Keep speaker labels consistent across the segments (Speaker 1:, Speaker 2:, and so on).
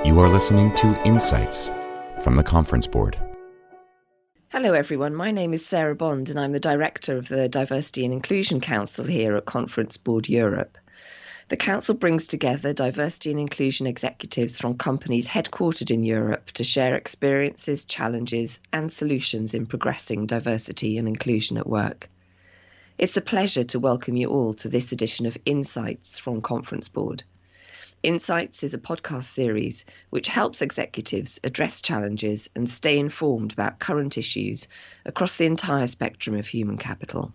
Speaker 1: You are listening to Insights from the Conference Board.
Speaker 2: Hello everyone, my name is Sarah Bond and I'm the Director of the Diversity and Inclusion Council here at Conference Board Europe. The Council brings together diversity and inclusion executives from companies headquartered in Europe to share experiences, challenges and solutions in progressing diversity and inclusion at work. It's a pleasure to welcome you all to this edition of Insights from Conference Board. Insights is a podcast series which helps executives address challenges and stay informed about current issues across the entire spectrum of human capital.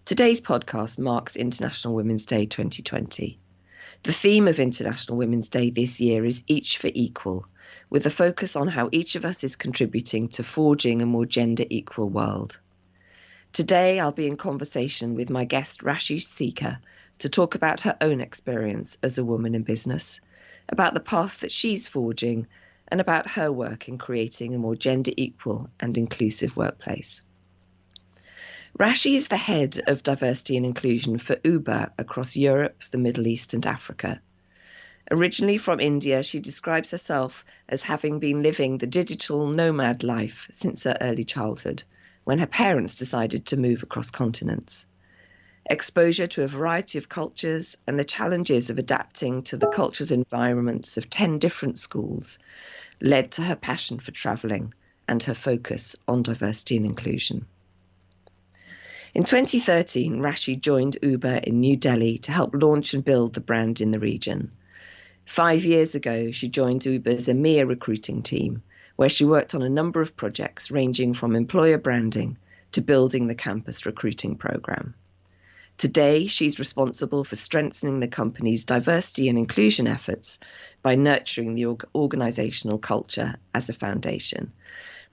Speaker 2: Today's podcast marks International Women's Day 2020. The theme of International Women's Day this year is Each for Equal, with a focus on how each of us is contributing to forging a more gender equal world. Today I'll be in conversation with my guest Raashi Sikka to talk about her own experience as a woman in business, about the path that she's forging, and about her work in creating a more gender equal and inclusive workplace. Raashi is the head of diversity and inclusion for Uber across Europe, the Middle East and Africa. Originally from India, she describes herself as having been living the digital nomad life since her early childhood, when her parents decided to move across continents. Exposure to a variety of cultures and the challenges of adapting to the culture's environments of 10 different schools led to her passion for travelling and her focus on diversity and inclusion. In 2013, Raashi joined Uber in New Delhi to help launch and build the brand in the region. 5 years ago, she joined Uber's EMEA recruiting team, where she worked on a number of projects ranging from employer branding to building the campus recruiting program. Today, she's responsible for strengthening the company's diversity and inclusion efforts by nurturing the organisational culture as a foundation.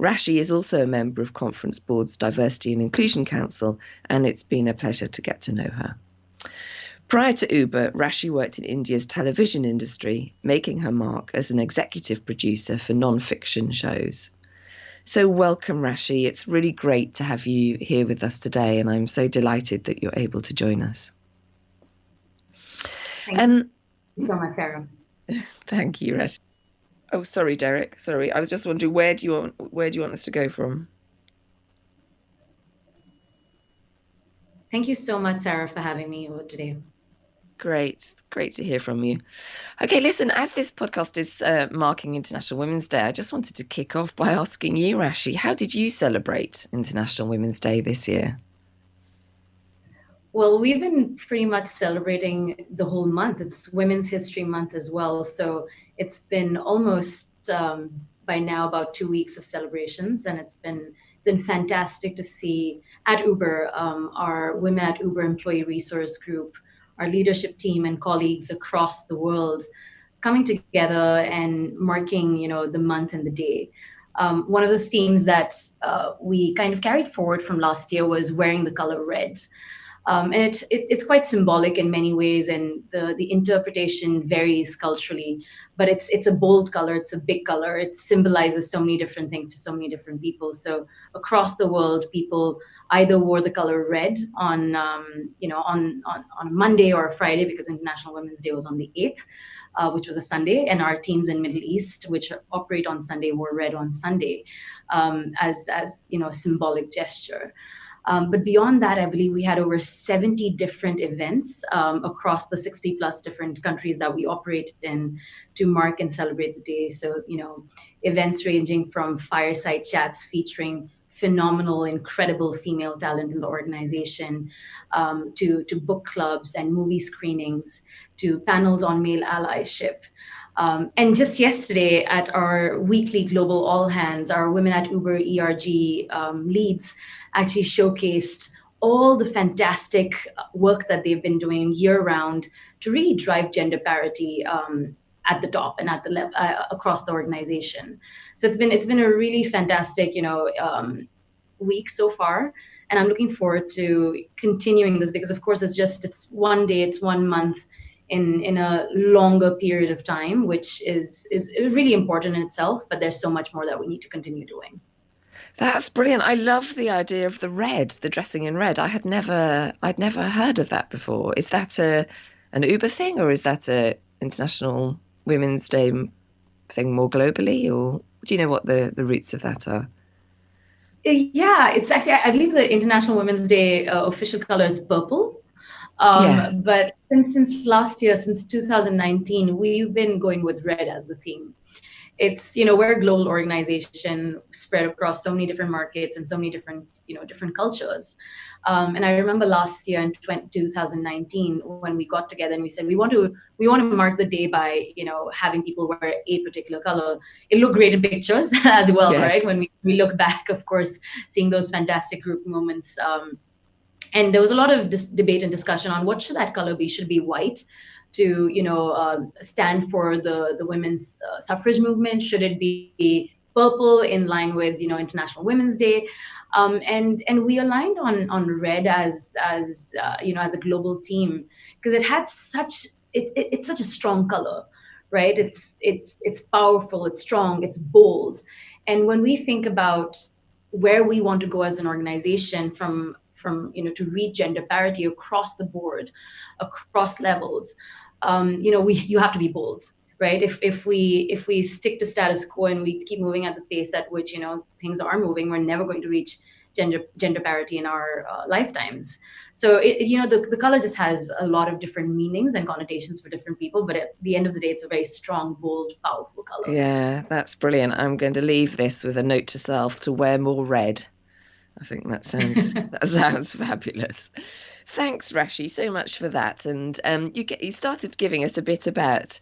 Speaker 2: Raashi is also a member of Conference Board's Diversity and Inclusion Council, and it's been a pleasure to get to know her. Prior to Uber, Raashi worked in India's television industry, making her mark as an executive producer for non-fiction shows. So welcome, Raashi. It's really great to have you here with us today, and I'm so delighted that you're able to join us.
Speaker 3: Thank you so much, Sarah.
Speaker 2: Thank you, Raashi. Oh, sorry, Derek. Sorry, I was just wondering where do you want us to go from?
Speaker 3: Thank you so much, Sarah, for having me today.
Speaker 2: Great to hear from you. Okay, listen, as this podcast is marking International Women's Day, I just wanted to kick off by asking you, Raashi, how did you celebrate International Women's Day this year?
Speaker 3: Well, we've been pretty much celebrating the whole month. It's Women's History Month as well. So it's been almost by now about 2 weeks of celebrations, and it's been fantastic to see at Uber, our Women at Uber Employee Resource Group, our leadership team and colleagues across the world coming together and marking, the month and the day. One of the themes that we kind of carried forward from last year was wearing the color red. And it's quite symbolic in many ways, and the interpretation varies culturally, but it's a bold color, it's a big color, it symbolizes so many different things to so many different people. So across the world, people either wore the color red on a Monday or a Friday, because International Women's Day was on the 8th, which was a Sunday, and our teams in Middle East, which operate on Sunday, wore red on Sunday as a symbolic gesture. But beyond that, I believe we had over 70 different events across the 60 plus different countries that we operate in to mark and celebrate the day. So, events ranging from fireside chats featuring phenomenal, incredible female talent in the organization, to book clubs and movie screenings, to panels on male allyship. And just yesterday at our weekly Global All Hands, our Women at Uber ERG leads actually showcased all the fantastic work that they've been doing year-round to really drive gender parity at the top and at the level across the organization. So it's been a really fantastic week so far, and I'm looking forward to continuing this, because of course it's one day, it's 1 month in a longer period of time, which is really important in itself, but there's so much more that we need to continue doing.
Speaker 2: That's brilliant. I love the idea of the dressing in red. I'd never heard of that before. Is that an Uber thing, or is that a international Women's Day thing more globally, or do you know what the roots of that are?
Speaker 3: Yeah, it's actually, I believe the International Women's Day official color is purple.
Speaker 2: Yes.
Speaker 3: But since last year, since 2019, we've been going with red as the theme. It's, we're a global organization spread across so many different markets and so many different, different cultures. And I remember last year in 2019 when we got together and we said we want to mark the day by having people wear a particular color. It looked great in pictures as well,
Speaker 2: Yes.
Speaker 3: right? When we look back, of course, seeing those fantastic group moments. And there was a lot of debate and discussion on what should that color be. Should it be white to stand for the women's suffrage movement? Should it be purple in line with International Women's Day? And we aligned on red as as a global team, because it's such a strong color, right? It's powerful, it's strong, it's bold. And when we think about where we want to go as an organization from to reach gender parity across the board, across levels, you have to be bold, right? If we stick to status quo and we keep moving at the pace at which things are moving, we're never going to reach gender parity in our lifetimes. So the color just has a lot of different meanings and connotations for different people, but at the end of the day, it's a very strong, bold, powerful color.
Speaker 2: Yeah, that's brilliant. I'm going to leave this with a note to self to wear more red. I think that sounds fabulous. Thanks, Raashi, so much for that. And you started giving us a bit about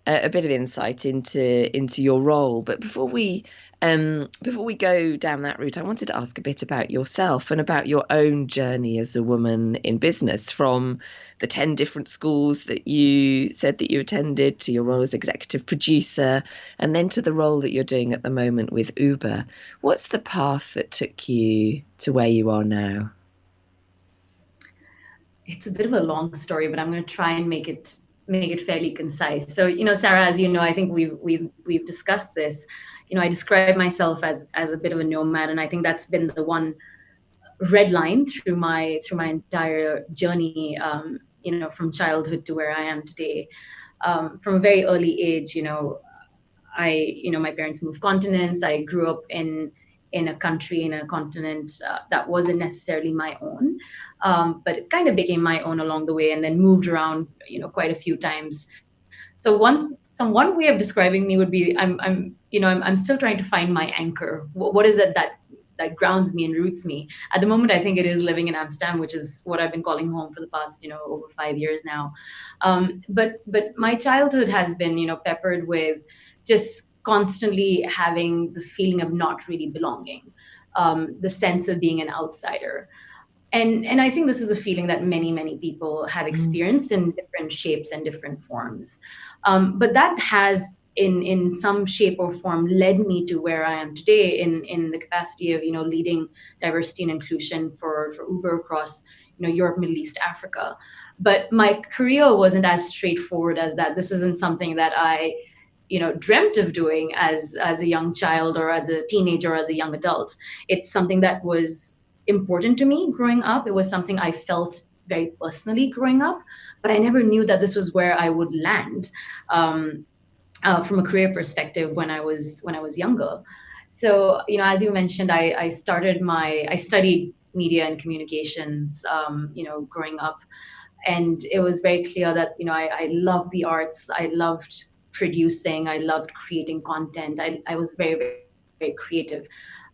Speaker 2: a bit of insight into your role. But before we go down that route, I wanted to ask a bit about yourself and about your own journey as a woman in business, from the 10 different schools that you said that you attended, to your role as executive producer, and then to the role that you're doing at the moment with Uber. What's the path that took you to where you are now?
Speaker 3: It's a bit of a long story, but I'm going to try and make it fairly concise. So, Sarah, as you know, I think we've discussed this. I describe myself as a bit of a nomad, and I think that's been the one red line through my entire journey. From childhood to where I am today. From a very early age, my parents moved continents. I grew up in a country, in a continent that wasn't necessarily my own, but it kind of became my own along the way, and then moved around, quite a few times. So one way of describing me would be I'm still trying to find my anchor. What is it that grounds me and roots me? At the moment, I think it is living in Amsterdam, which is what I've been calling home for the past over 5 years now. But my childhood has been peppered with just constantly having the feeling of not really belonging, the sense of being an outsider. And I think this is a feeling that many people have experienced in different shapes and different forms. But that has, in some shape or form, led me to where I am today in the capacity of leading diversity and inclusion for Uber across Europe, Middle East, Africa. But my career wasn't as straightforward as that. This isn't something that I dreamt of doing as a young child or as a teenager or as a young adult. It's something that was important to me growing up. It was something I felt very personally growing up, but I never knew that this was where I would land from a career perspective when I was younger. So as you mentioned, I studied media and communications growing up, and it was very clear that I loved the arts. I loved producing. I loved creating content. I was very, very, very creative.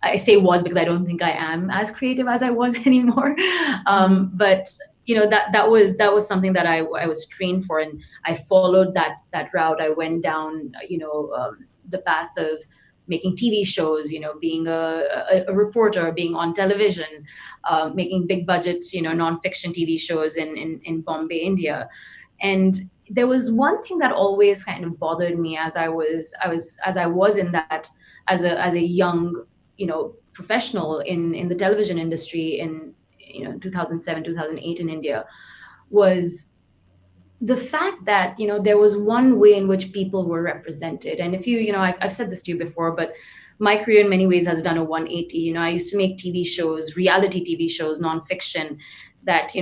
Speaker 3: I say was because I don't think I am as creative as I was anymore. But that was something that I was trained for, and I followed that route. I went down the path of making TV shows, being a reporter, being on television, making big budgets, nonfiction TV shows in Bombay, India. And there was one thing that always kind of bothered me as I was in that as a young professional in the television industry in 2007, 2008 in India, was the fact that there was one way in which people were represented. And if I've said this to you before, but my career in many ways has done a 180. I used to make TV shows, reality TV shows, nonfiction, that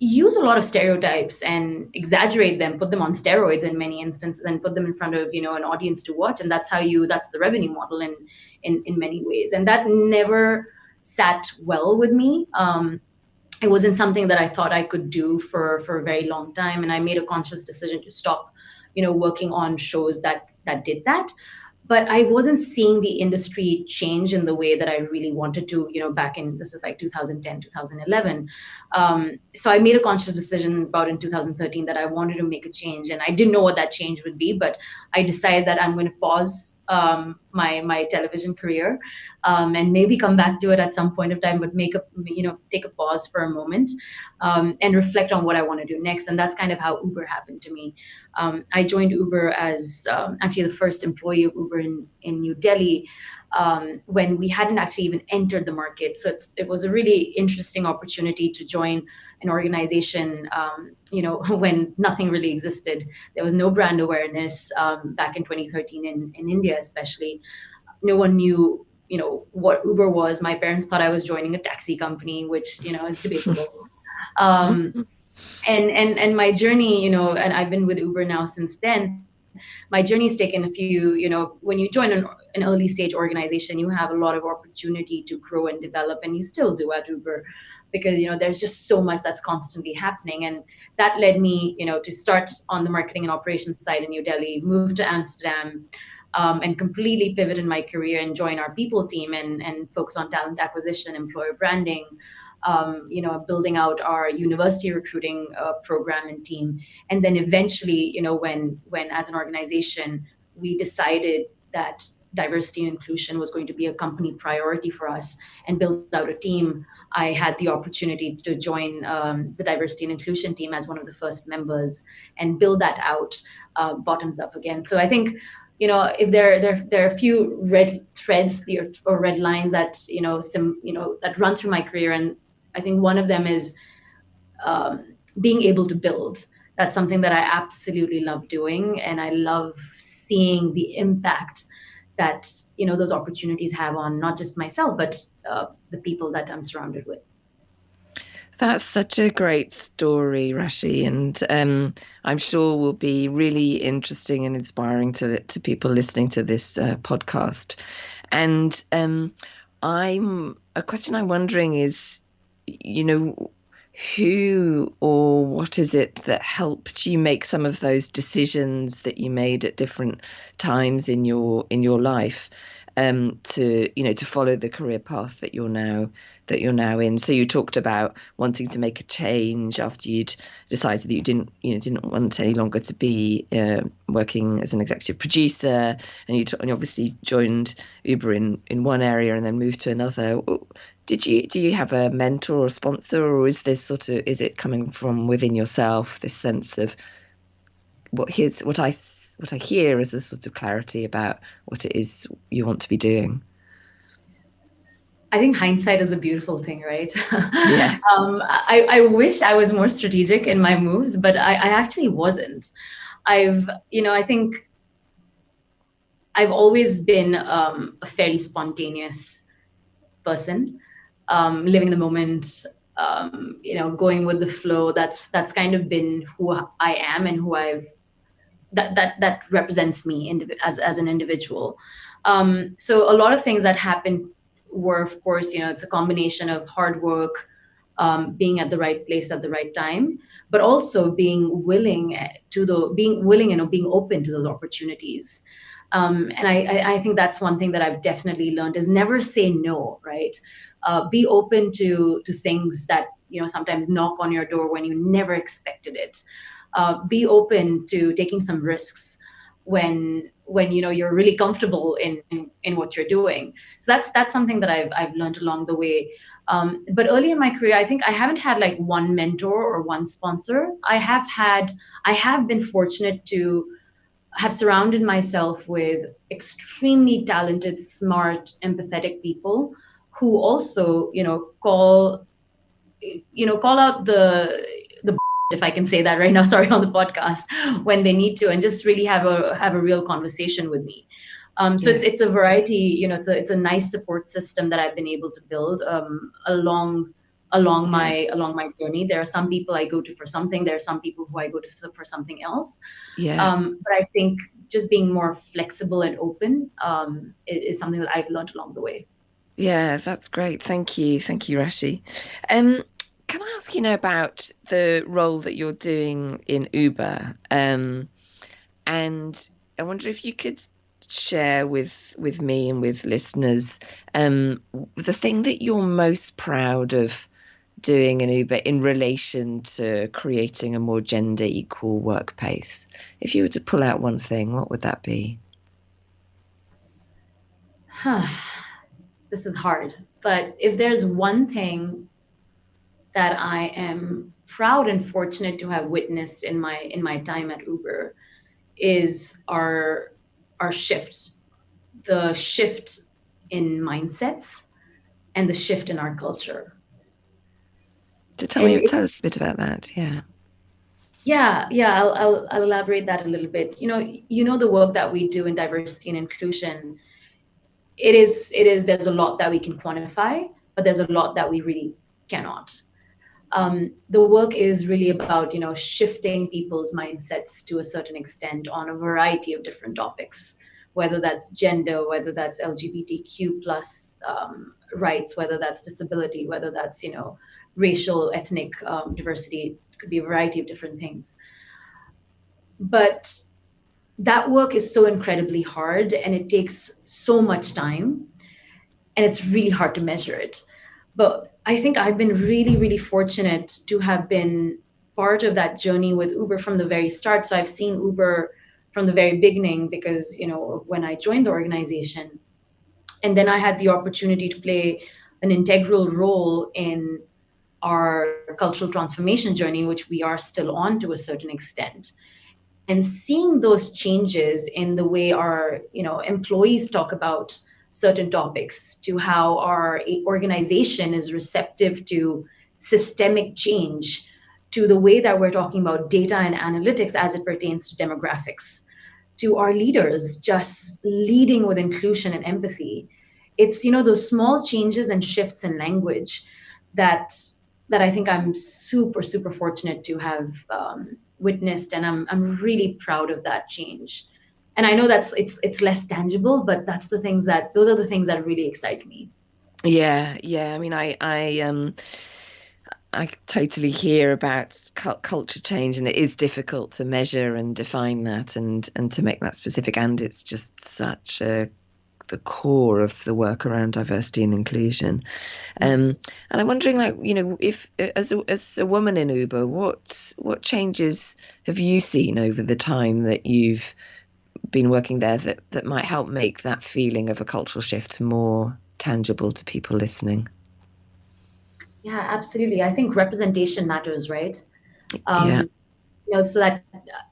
Speaker 3: use a lot of stereotypes and exaggerate them, put them on steroids in many instances, and put them in front of an audience to watch, and that's the revenue model in many ways, and that never sat well with me. It wasn't something that I thought I could do for a very long time, and I made a conscious decision to stop working on shows that did that. But I wasn't seeing the industry change in the way that I really wanted to, back in, this is like 2010, 2011. So I made a conscious decision about in 2013 that I wanted to make a change, and I didn't know what that change would be, but I decided that I'm going to pause my television career, and maybe come back to it at some point of time, but take a pause for a moment, and reflect on what I want to do next. And that's kind of how Uber happened to me. I joined Uber as actually the first employee of Uber in New Delhi, when we hadn't actually even entered the market. So it was a really interesting opportunity to join an organization, when nothing really existed. There was no brand awareness back in 2013 in India, especially. No one knew, what Uber was. My parents thought I was joining a taxi company, which, is debatable. And my journey, and I've been with Uber now since then. My journey's taken a few, when you join an early stage organization, you have a lot of opportunity to grow and develop, and you still do at Uber, because, there's just so much that's constantly happening. And that led me, to start on the marketing and operations side in New Delhi, move to Amsterdam, and completely pivot in my career and join our people team and focus on talent acquisition, employer branding, building out our university recruiting program and team. And then eventually, when as an organization, we decided that diversity and inclusion was going to be a company priority for us and build out a team, I had the opportunity to join the diversity and inclusion team as one of the first members and build that out bottoms up again. So I think, if there are a few red threads or red lines that, that run through my career, and I think one of them is being able to build. That's something that I absolutely love doing, and I love seeing the impact that those opportunities have on not just myself, but the people that I'm surrounded with.
Speaker 2: That's such a great story, Raashi, and I'm sure will be really interesting and inspiring to people listening to this podcast. And a question I'm wondering is, who or what is it that helped you make some of those decisions that you made at different times in your life, to follow the career path that you're now in? So you talked about wanting to make a change after you'd decided that you didn't want any longer to be working as an executive producer, and you obviously joined Uber in one area and then moved to another. Do you have a mentor or a sponsor, or is it coming from within yourself, this sense of what I hear as a sort of clarity about what it is you want to be doing?
Speaker 3: I think hindsight is a beautiful thing, right?
Speaker 2: Yeah.
Speaker 3: I wish I was more strategic in my moves, but I actually wasn't. I think I've always been a fairly spontaneous person, living the moment, going with the flow. That's kind of been who I am and who that represents me as an individual. So a lot of things that happened were, of course, it's a combination of hard work, being at the right place at the right time, but also being willing and being open to those opportunities. And I think that's one thing that I've definitely learned is never say no, right? Be open to things that, sometimes knock on your door when you never expected it. Be open to taking some risks when you're really comfortable in what you're doing. So that's something that I've learned along the way. But early in my career, I think I haven't had like one mentor or one sponsor. I have been fortunate to have surrounded myself with extremely talented, smart, empathetic people who also, call out the if I can say that right now, sorry, on the podcast, when they need to, and just really have a real conversation with me. So it's a variety, it's a nice support system that I've been able to build along along my journey. There are some people I go to for something. There are some people who I go to for something else.
Speaker 2: Yeah.
Speaker 3: But I think just being more flexible and open is something that I've learned along the way.
Speaker 2: Yeah, that's great. Thank you. Thank you, Raashi. Can I ask you now about the role that you're doing in Uber? And I wonder if you could share with me and with listeners the thing that you're most proud of doing in Uber in relation to creating a more gender equal workplace. If you were to pull out one thing, what would that be?
Speaker 3: This is hard, but if there's one thing that I am proud and fortunate to have witnessed in my time at Uber is our shift, the shift in mindsets and the shift in our culture.
Speaker 2: To tell us a bit about that, yeah.
Speaker 3: Yeah, I'll elaborate that a little bit. You know the work that we do in diversity and inclusion. It is. There's a lot that we can quantify, but there's a lot that we really cannot. The work is really about shifting people's mindsets to a certain extent on a variety of different topics, whether that's gender, whether that's LGBTQ plus rights, whether that's disability, whether that's racial, ethnic diversity. It could be a variety of different things. But that work is so incredibly hard, and it takes so much time, and it's really hard to measure it. But I think I've been really, really fortunate to have been part of that journey with Uber from the very start. So I've seen Uber from the very beginning because, when I joined the organization, and then I had the opportunity to play an integral role in our cultural transformation journey, which we are still on to a certain extent. And seeing those changes in the way our, employees talk about certain topics, to how our organization is receptive to systemic change, to the way that we're talking about data and analytics as it pertains to demographics, to our leaders just leading with inclusion and empathy. It's, those small changes and shifts in language that I think I'm super, super fortunate to have witnessed, and I'm really proud of that change. And I know it's less tangible, but those are the things that really excite me.
Speaker 2: Yeah. I mean, I totally hear about culture change, and it is difficult to measure and define that and to make that specific. And it's just such the core of the work around diversity and inclusion. And I'm wondering, if as a woman in Uber, what changes have you seen over the time that you've been working there that might help make that feeling of a cultural shift more tangible to people listening?
Speaker 3: Yeah, absolutely. I think representation matters, right?
Speaker 2: Yeah.
Speaker 3: So that,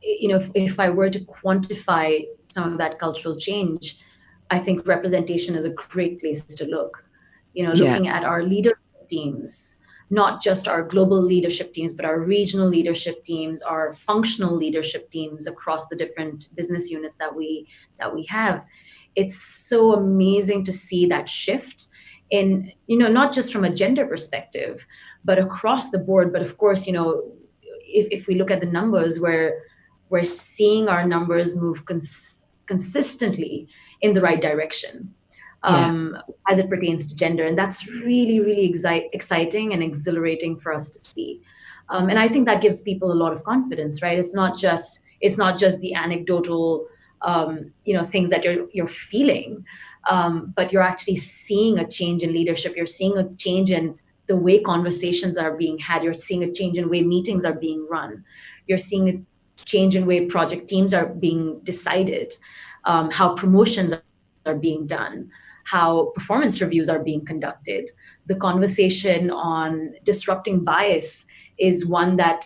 Speaker 3: if I were to quantify some of that cultural change, I think representation is a great place to look. Looking at our leadership teams, not just our global leadership teams, but our regional leadership teams, our functional leadership teams across the different business units that we have. It's so amazing to see that shift in, not just from a gender perspective, but across the board. But of course, if we look at the numbers, we're seeing our numbers move consistently in the right direction. As it pertains to gender. And that's really, really exciting and exhilarating for us to see. And I think that gives people a lot of confidence, right? It's not just the anecdotal, things that you're feeling, but you're actually seeing a change in leadership. You're seeing a change in the way conversations are being had. You're seeing a change in the way meetings are being run. You're seeing a change in the way project teams are being decided, how promotions are being done, how performance reviews are being conducted. The conversation on disrupting bias is one that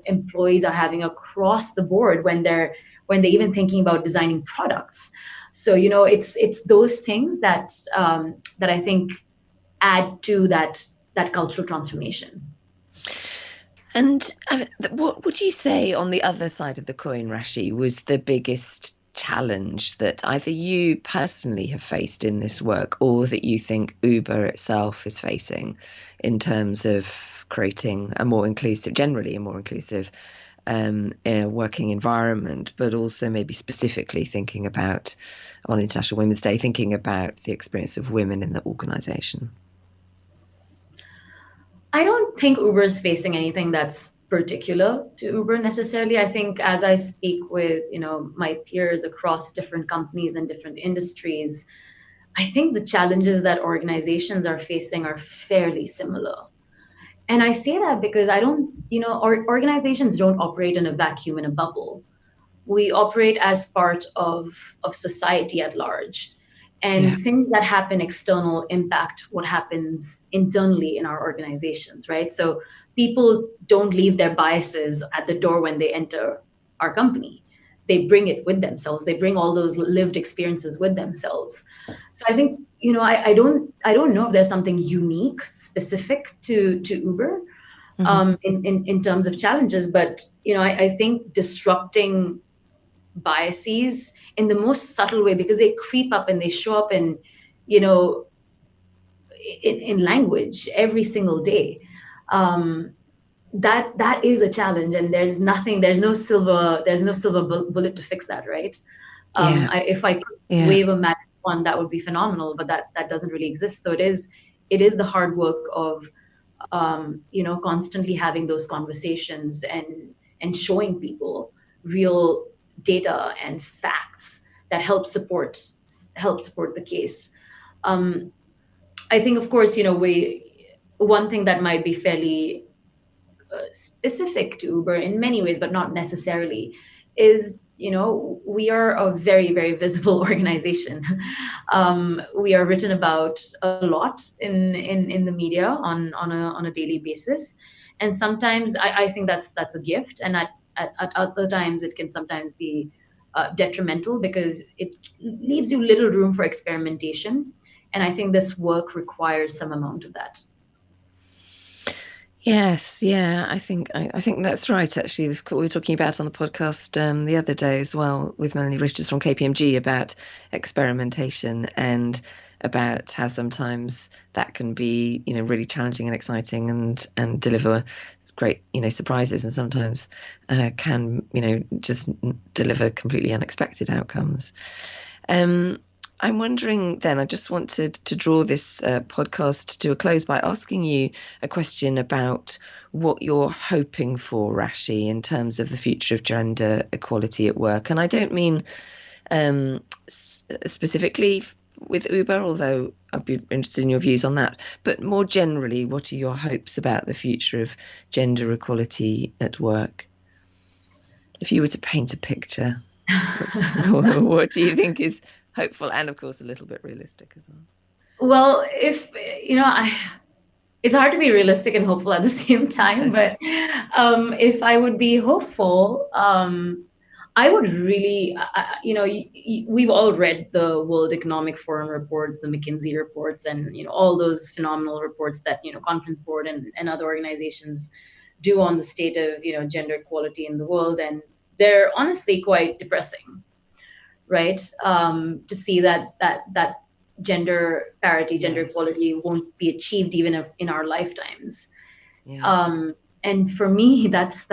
Speaker 3: employees are having across the board when they're even thinking about designing products. So it's those things that I think add to that cultural transformation.
Speaker 2: And what would you say on the other side of the coin, Raashi, was the biggest challenge that either you personally have faced in this work or that you think Uber itself is facing in terms of creating a more inclusive, generally a more inclusive working environment, but also maybe specifically thinking about on International Women's Day, thinking about the experience of women in the organization?
Speaker 3: I don't think Uber is facing anything that's particular to Uber necessarily. I think as I speak with, my peers across different companies and different industries, I think the challenges that organizations are facing are fairly similar. And I say that because I don't, our organizations don't operate in a vacuum, in a bubble. We operate as part of society at large. And things that happen external impact what happens internally in our organizations, right? So people don't leave their biases at the door when they enter our company. They bring it with themselves. They bring all those lived experiences with themselves. So I think, I don't know if there's something unique, specific to Uber in terms of challenges, but I think disrupting biases in the most subtle way, because they creep up and they show up in language every single day, that is a challenge, and there's no silver bullet to fix that, right? If I could wave a magic wand, that would be phenomenal, but that doesn't really exist. So it is the hard work of constantly having those conversations and showing people real data and facts that help support the case. I think, of course, one thing that might be fairly specific to Uber in many ways, but not necessarily, is we are a very, very visible organization. We are written about a lot in the media on a daily basis, and sometimes I think that's a gift, and at other times it can sometimes be detrimental because it leaves you little room for experimentation. And I think this work requires some amount of that.
Speaker 2: Yes, yeah, I think that's right. Actually, this we were talking about on the podcast the other day as well with Melanie Richards from KPMG about experimentation and about how sometimes that can be really challenging and exciting and deliver great surprises, and sometimes can just deliver completely unexpected outcomes. I'm wondering then, I just wanted to draw this podcast to a close by asking you a question about what you're hoping for, Raashi, in terms of the future of gender equality at work. And I don't mean specifically with Uber, although I'd be interested in your views on that, but more generally, what are your hopes about the future of gender equality at work? If you were to paint a picture, what do you think is hopeful and, of course, a little bit realistic as well?
Speaker 3: Well, if it's hard to be realistic and hopeful at the same time, but if I would be hopeful, I would really, we've all read the World Economic Forum reports, the McKinsey reports, and all those phenomenal reports that Conference Board and other organizations do on the state of gender equality in the world, and they're honestly quite depressing. Right, to see that gender parity, gender equality won't be achieved even in our lifetimes. Yes. And for me, that's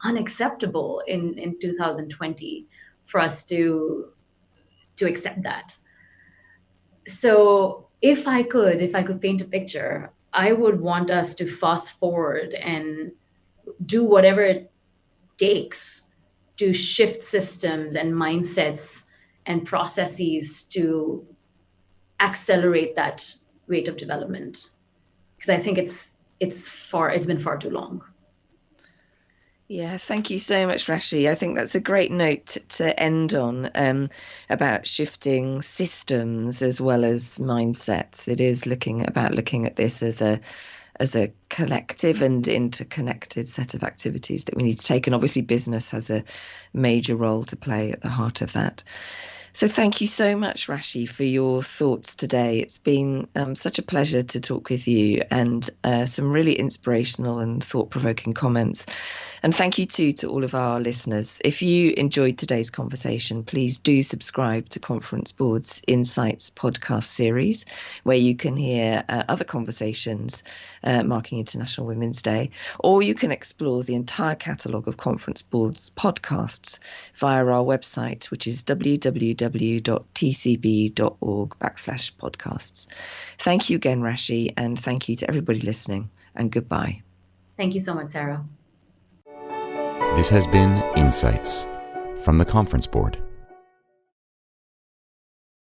Speaker 3: unacceptable in 2020 for us to accept that. So if I could paint a picture, I would want us to fast forward and do whatever it takes to shift systems and mindsets and processes to accelerate that rate of development. Because I think it's been far too long.
Speaker 2: Yeah, thank you so much, Raashi. I think that's a great note to end on, about shifting systems as well as mindsets. It is looking at this as a collective and interconnected set of activities that we need to take. And obviously business has a major role to play at the heart of that. So thank you so much, Raashi, for your thoughts today. It's been such a pleasure to talk with you, and some really inspirational and thought-provoking comments. And thank you too to all of our listeners. If you enjoyed today's conversation, please do subscribe to Conference Board's Insights podcast series, where you can hear other conversations marking International Women's Day, or you can explore the entire catalogue of Conference Board's podcasts via our website, which is www.tcb.org/podcasts. Thank you again, Raashi, and thank you to everybody listening, and goodbye.
Speaker 3: Thank you so much, Sarah.
Speaker 1: This has been Insights from the Conference Board.